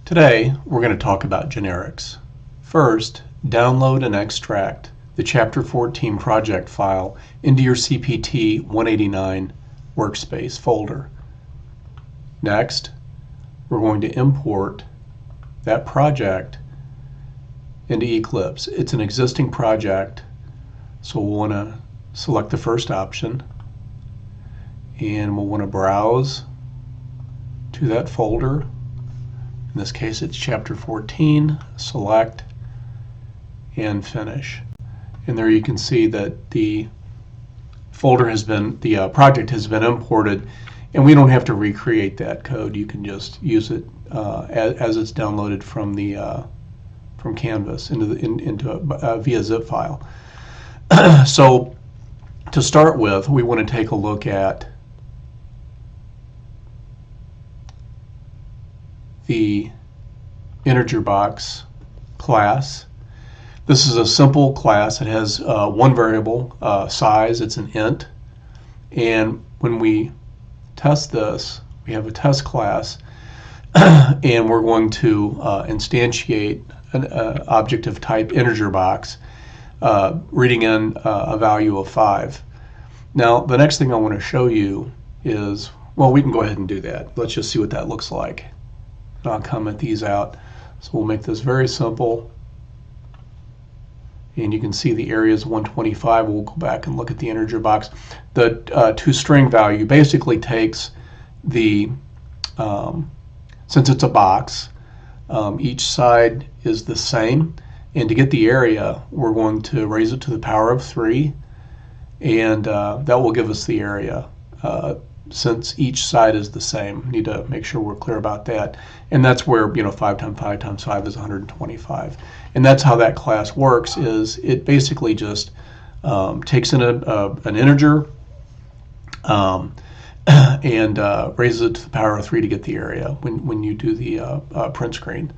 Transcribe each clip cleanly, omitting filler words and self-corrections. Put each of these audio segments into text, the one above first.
Today, we're going to talk about generics. First, download and extract the Chapter 14 project file into your CPT 189 workspace folder. Next, we're going to import that project into Eclipse. It's an existing project, so we'll want to select the first option, and we'll want to browse to that folder. In this case, it's Chapter 14, select, and finish. And there you can see that the project has been imported, and we don't have to recreate that code. You can just use it as it's downloaded from Canvas via zip file. So to start with, we want to take a look at the integer box class. This is a simple class. It has one variable, size. It's an int. And when we test this, we have a test class, and we're going to instantiate an object of type integer box, reading in a value of 5. Now, the next thing I want to show you is, well, we can go ahead and do that. Let's just see what that looks like. And I'll comment these out. So we'll make this very simple. And you can see the area is 125. We'll go back and look at the integer box. The toString value basically takes the, since it's a box, each side is the same. And to get the area, we're going to raise it to the power of 3. And that will give us the area. Since each side is the same, we need to make sure we're clear about that. And that's where 5 times 5 times 5 is 125. And that's how that class works. Is it basically just takes in an integer and raises it to the power of 3 to get the area when you do the print screen.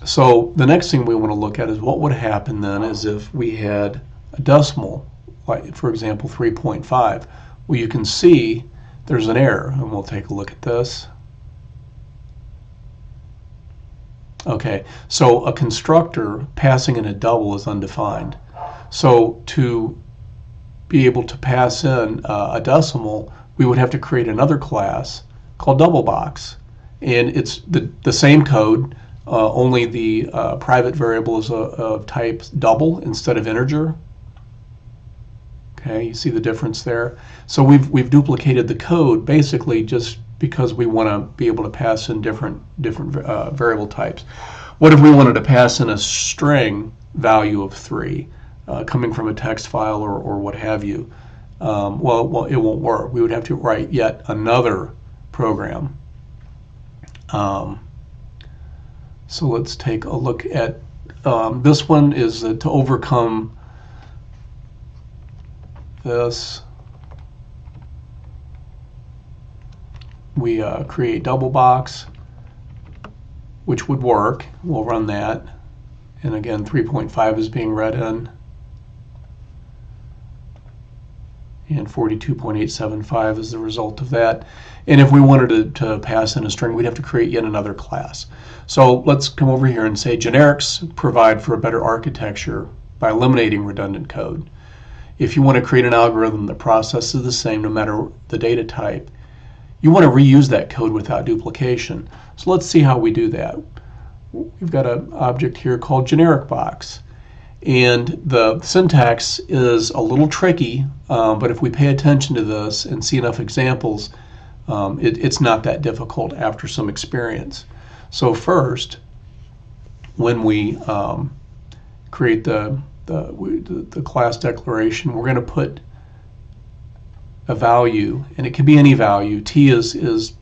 So the next thing we want to look at is what would happen then is if we had a decimal, like for example 3.5. Well, you can see there's an error, and we'll take a look at this. Okay, so a constructor passing in a double is undefined. So to be able to pass in a decimal, we would have to create another class called doublebox. And it's the same code, only the private variable is of type double instead of integer. Okay, you see the difference there? So we've duplicated the code basically just because we want to be able to pass in different variable types. What if we wanted to pass in a string value of 3 coming from a text file or what have you? Well, it won't work. We would have to write yet another program. So let's take a look at this one is to overcome this. We create double box, which would work. We'll run that, and again 3.5 is being read in, and 42.875 is the result of that. And if we wanted to pass in a string, we'd have to create yet another class. So let's come over here and say generics provide for a better architecture by eliminating redundant code. If you want to create an algorithm that processes the same no matter the data type, you want to reuse that code without duplication. So let's see how we do that. We've got an object here called generic box. And the syntax is a little tricky, but if we pay attention to this and see enough examples, it's not that difficult after some experience. So first, when we create the class declaration, we're going to put a value, and it can be any value. T is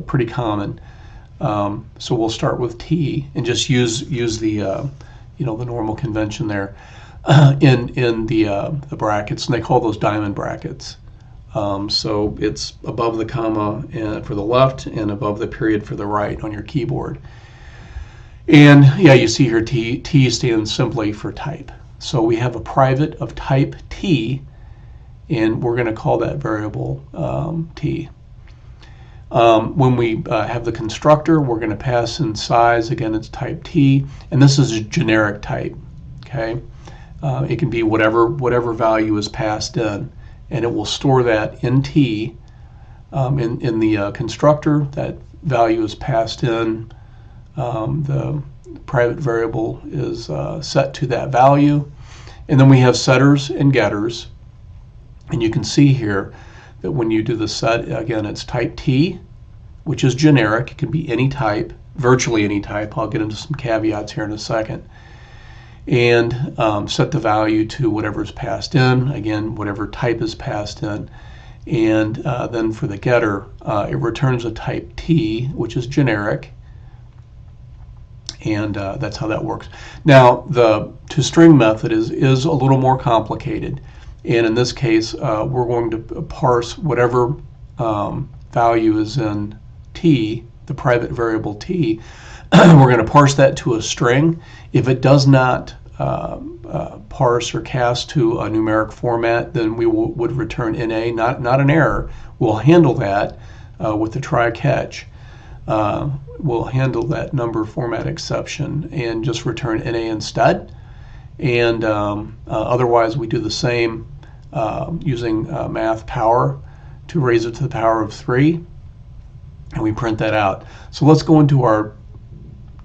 pretty common, so we'll start with T and just use the the normal convention there in the brackets, and they call those diamond brackets. So it's above the comma for the left and above the period for the right on your keyboard. And yeah, you see here T stands simply for type. So we have a private of type T, and we're going to call that variable T. When we have the constructor, we're going to pass in size. Again, it's type T, and this is a generic type. Okay, it can be whatever value is passed in, and it will store that in T. In the constructor, that value is passed in. The private variable is set to that value, and then we have setters and getters. And you can see here that when you do the set, again, it's type T, which is generic. It can be any type, virtually any type. I'll get into some caveats here in a second. And set the value to whatever is passed in, again, whatever type is passed in. And then for the getter, it returns a type T, which is generic. And that's how that works. Now, the toString method is a little more complicated. And in this case, we're going to parse whatever value is in T, the private variable T. We're going to parse that to a string. If it does not parse or cast to a numeric format, then we would return NA, not an error. We'll handle that with the try catch. We'll handle that number format exception and just return NA instead. And otherwise, we do the same using math power to raise it to the power of 3, and we print that out. So let's go into our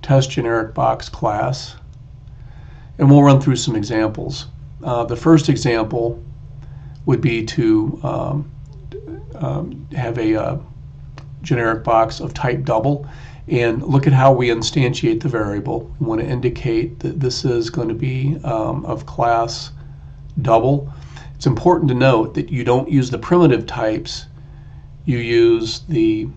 test generic box class, and we'll run through some examples. The first example would be to have a generic box of type double, and look at how we instantiate the variable. We want to indicate that this is going to be of class double. It's important to note that you don't use the primitive types. You use the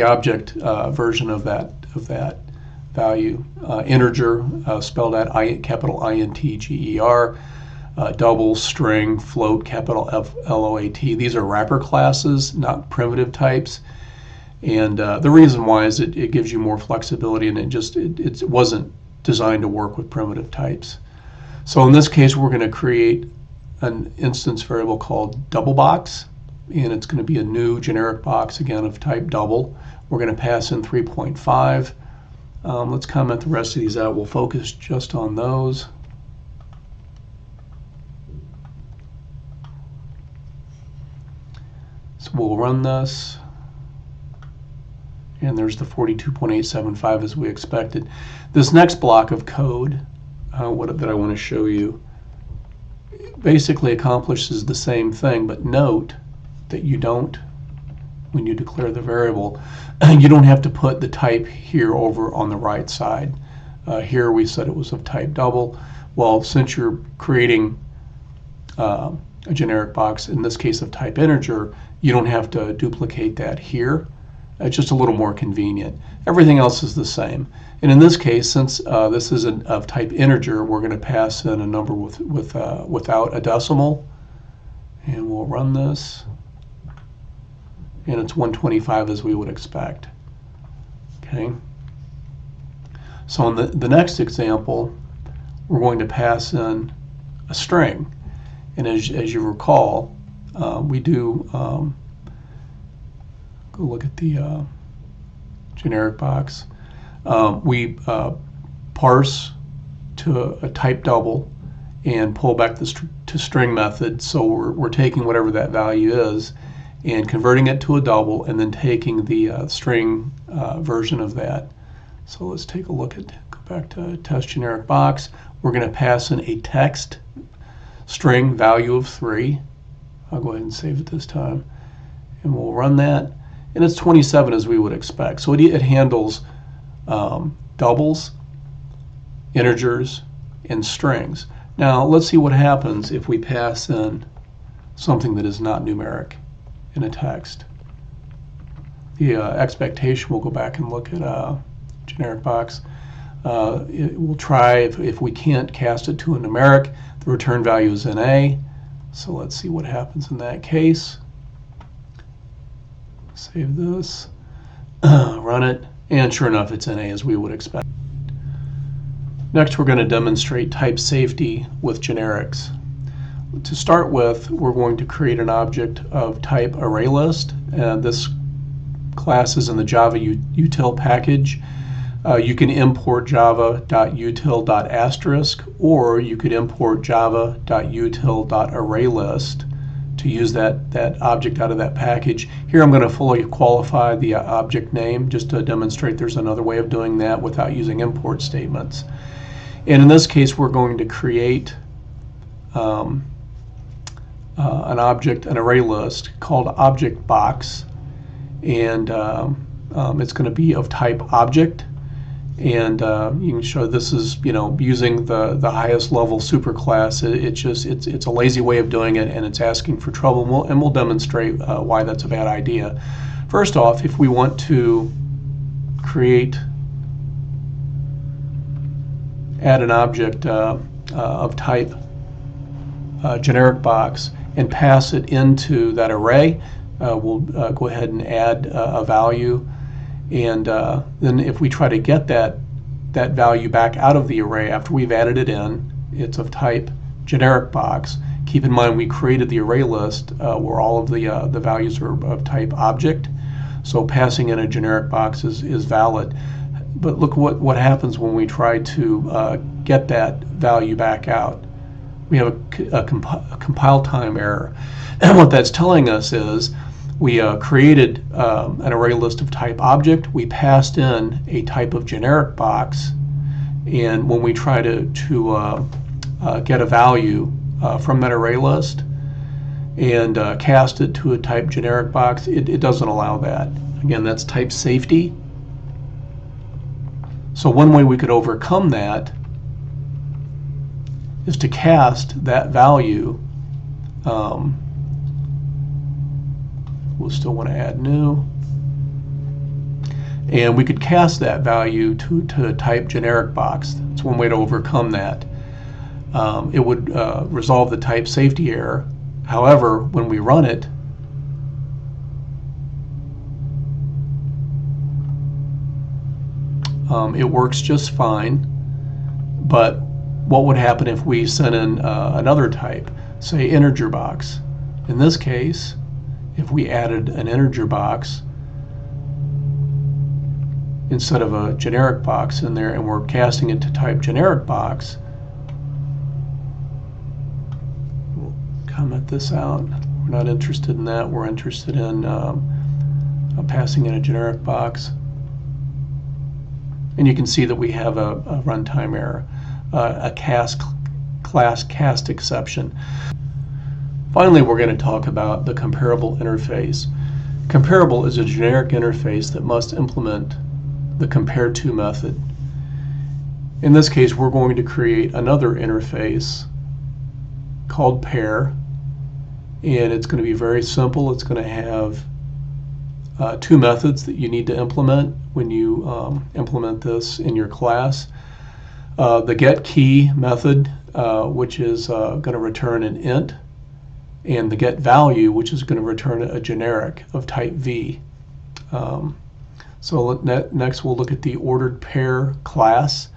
object version of that value. Integer spelled out capital INTGER. Double, string, float, capital FLOAT. These are wrapper classes, not primitive types. And the reason why is it gives you more flexibility, and it wasn't designed to work with primitive types. So in this case, we're going to create an instance variable called double box, and it's going to be a new generic box, again, of type double. We're going to pass in 3.5. Let's comment the rest of these out. We'll focus just on those. So we'll run this, and there's the 42.875 as we expected. This next block of code that I want to show you basically accomplishes the same thing, but note that you don't, when you declare the variable, you don't have to put the type here over on the right side. Here we said it was of type double. Well, since you're creating a generic box, in this case of type integer, you don't have to duplicate that here. It's just a little more convenient. Everything else is the same. And in this case, since this is of type integer, we're going to pass in a number without a decimal. And we'll run this. And it's 125 as we would expect. Okay. So in the next example, we're going to pass in a string. And as you recall, we do go look at the generic box. We parse to a type double and pull back the toString method. So we're taking whatever that value is and converting it to a double, and then taking the string version of that. So let's take a look at, go back to test generic box. We're going to pass in a text string value of 3. I'll go ahead and save it this time, and we'll run that. And it's 27 as we would expect. So it handles doubles, integers, and strings. Now let's see what happens if we pass in something that is not numeric in a text. The expectation, we'll go back and look at generic box. We'll try, if we can't cast it to a numeric, the return value is NA. So let's see what happens in that case. Save this, run it, and sure enough, it's NA as we would expect. Next, we're going to demonstrate type safety with generics. to start with, we're going to create an object of type ArrayList, and this class is in the Java util package. You can import java.util.asterisk, or you could import java.util.ArrayList to use that object out of that package. Here I'm going to fully qualify the object name just to demonstrate there's another way of doing that without using import statements. And in this case, we're going to create an object, an array list called object box, and it's going to be of type object. And you can show this is, using the highest level superclass. It's a lazy way of doing it, and it's asking for trouble. And we'll demonstrate why that's a bad idea. First off, if we want to add an object of type generic box and pass it into that array, we'll go ahead and add a value. And then if we try to get that value back out of the array after we've added it in, it's of type generic box. Keep in mind we created the array list where all of the values are of type object, so passing in a generic box is valid. But look what happens when we try to get that value back out. We have a compile time error. And what that's telling us is we created an array list of type object. We passed in a type of generic box, and when we try to get a value from that array list and cast it to a type generic box, it doesn't allow that. Again, that's type safety. So one way we could overcome that is to cast that value. We'll still want to add new, and we could cast that value to type generic box. That's one way to overcome that. It would resolve the type safety error. However, when we run it, it works just fine. But what would happen if we sent in another type, say integer box? In this case, if we added an integer box instead of a generic box in there, and we're casting it to type generic box, we'll comment this out. We're not interested in that. We're interested in passing in a generic box. And you can see that we have a runtime error, a class cast exception. Finally, we're going to talk about the comparable interface. Comparable is a generic interface that must implement the compare to method. In this case, we're going to create another interface called pair, and it's going to be very simple. It's going to have two methods that you need to implement when you implement this in your class. The getKey method, which is going to return an int, and the getValue, which is going to return a generic of type v. So next we'll look at the ordered pair class,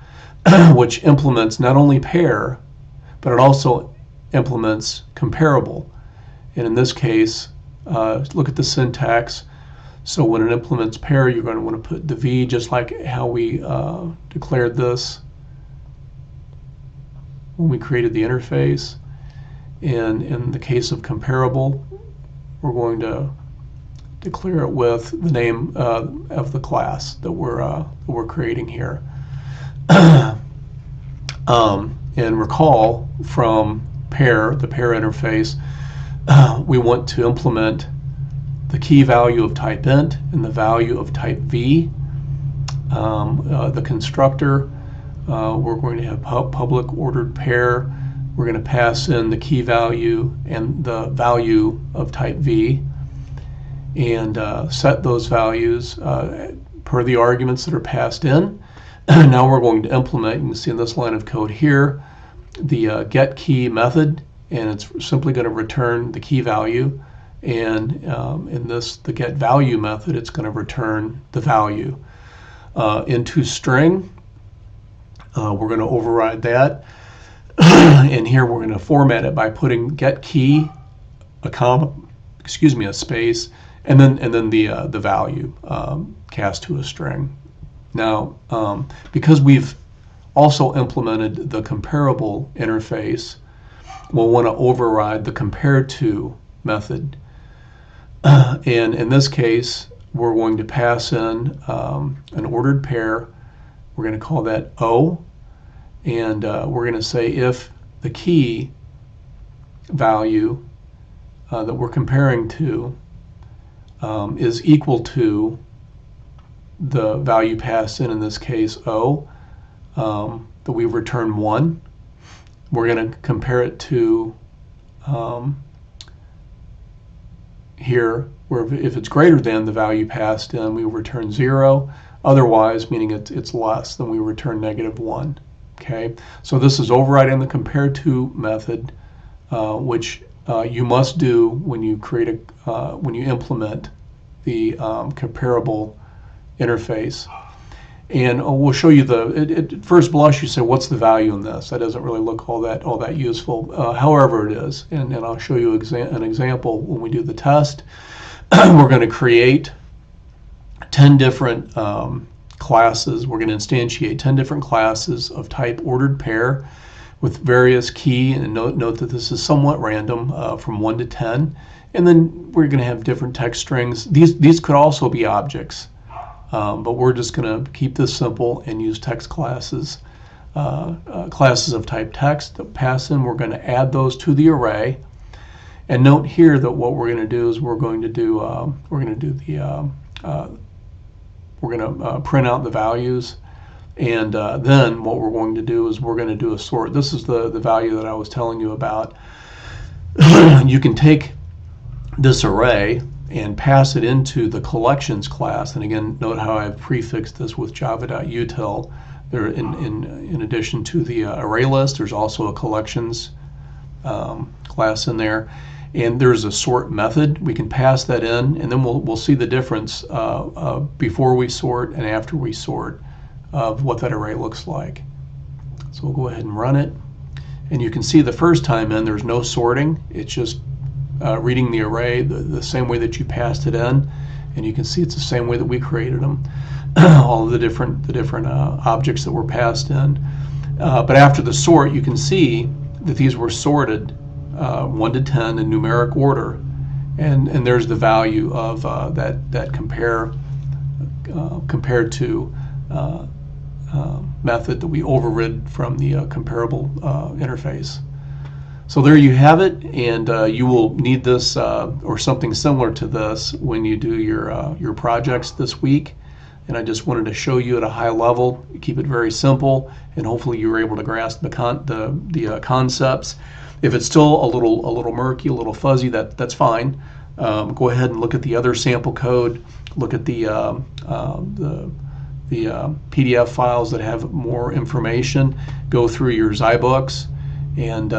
which implements not only pair, but it also implements comparable. And in this case, look at the syntax. So when it implements pair, you're going to want to put the v, just like how we declared this when we created the interface. And in the case of comparable, we're going to declare it with the name of the class that we're creating here. And recall from pair, the pair interface, we want to implement the key value of type int and the value of type v. The constructor, we're going to have public ordered pair. We're going to pass in the key value and the value of type v, and set those values per the arguments that are passed in. Now we're going to implement, you can see in this line of code here, the getKey method, and it's simply going to return the key value. And in this, the getValue method, it's going to return the value. Into string, we're going to override that. And here we're going to format it by putting get key, a comma, a space, and then the value cast to a string. Now, because we've also implemented the comparable interface, we'll want to override the compare to method. And in this case, we're going to pass in an ordered pair. We're going to call that O, and we're going to say if the key value that we're comparing to is equal to the value passed in this case O, that we return 1. We're going to compare it to here, where if it's greater than the value passed in, we return 0. Otherwise, meaning it's less, then we return -1. Okay, so this is overriding the compare to method, which you must do when you create when you implement the comparable interface. And we'll show you at first blush you say, what's the value in this? That doesn't really look all that useful. However, it is, and I'll show you an example when we do the test. We're going to create 10 different classes. We're going to instantiate 10 different classes of type ordered pair with various key, and note that this is somewhat random from 1 to 10. And then we're going to have different text strings. These could also be objects. But we're just going to keep this simple and use text classes, classes of type text that pass in. We're going to add those to the array, and note here that what we're going to do is we're going to print out the values, and then what we're going to do is we're going to do a sort. This is the value that I was telling you about. You can take this array and pass it into the collections class. And again, note how I've prefixed this with java.util. There, in addition to the array list, there's also a collections class in there. And there's a sort method. We can pass that in, and then we'll see the difference before we sort and after we sort of what that array looks like. So we'll go ahead and run it. And you can see the first time in, there's no sorting. It's just reading the array the same way that you passed it in, and you can see it's the same way that we created them. All of the different objects that were passed in. But after the sort, you can see that these were sorted 1 to 10 in numeric order, and there's the value of that compared to method that we overrid from the comparable interface. So there you have it, and you will need this or something similar to this when you do your projects this week. And I just wanted to show you at a high level, keep it very simple, and hopefully you were able to grasp the concepts. If it's still a little murky, a little fuzzy, that's fine. Go ahead and look at the other sample code. Look at the PDF files that have more information. Go through your Zybooks, and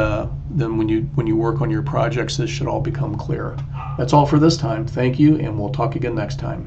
then when you work on your projects, this should all become clear. That's all for this time. Thank you, and we'll talk again next time.